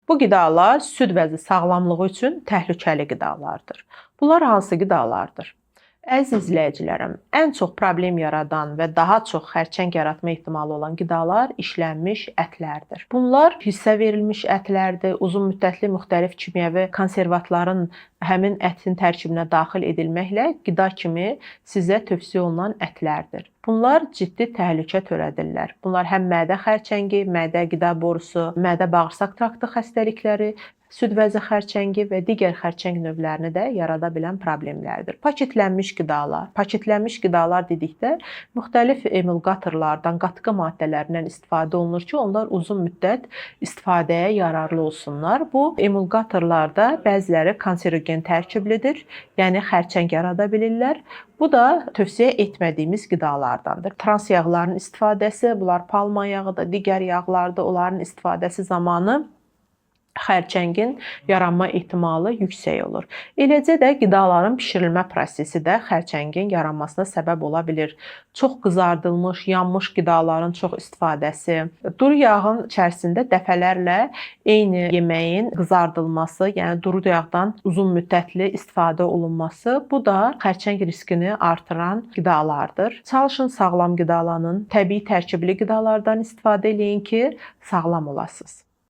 Bu qidalar süd vəzi sağlamlığı üçün təhlükəli qidalardır. Bunlar hansı qidalardır? Əziz izləyicilərim, ən çox problem yaradan və daha çox xərçəng yaratma ehtimalı olan qidalar işlənmiş ətlərdir. Bunlar hissə verilmiş ətlərdir, uzun müddətli müxtəlif kimyəvi konservantların həmin ətin tərkibinə daxil edilməklə qida kimi sizə tövsiyə olunan ətlərdir. Bunlar ciddi təhlükə törədirlər. Bunlar həm mədə xərçəngi, mədə qida borusu, mədə-bağırsaq traktı xəstəlikləri, süd vəzi xərçəngi və digər xərçəng növlərini də yarada bilən problemlərdir. Paketlənmiş qidalar. Paketlənmiş qidalar dedikdə müxtəlif emulqatorlardan, qatqı maddələrindən istifadə olunur ki, onlar uzun müddət istifadəyə yararlı olsunlar. Bu emulqatorlarda bəziləri kanserogen tərkiblidir, yəni xərçəng yarada bilirlər. Bu da tövsiyə etmədiyimiz qidalardandır. Trans yağların istifadəsi, bunlar palma yağıdır, digər yağlardır, onların istifadəsi zamanı xərçəngin yaranma ehtimalı yüksək olur. Eləcə də qidaların bişirilmə prosesi də xərçəngin yaranmasına səbəb ola bilir. Çox qızardılmış, yanmış qidaların çox istifadəsi, duru yağın içərisində dəfələrlə eyni yeməyin qızardılması, yəni duru yağdan uzun müddətli istifadə olunması, bu da xərçəng riskini artıran qidalardır. Çalışın sağlam qidalanın, təbii tərkibli qidalardan istifadə eləyin ki, sağlam olasınız.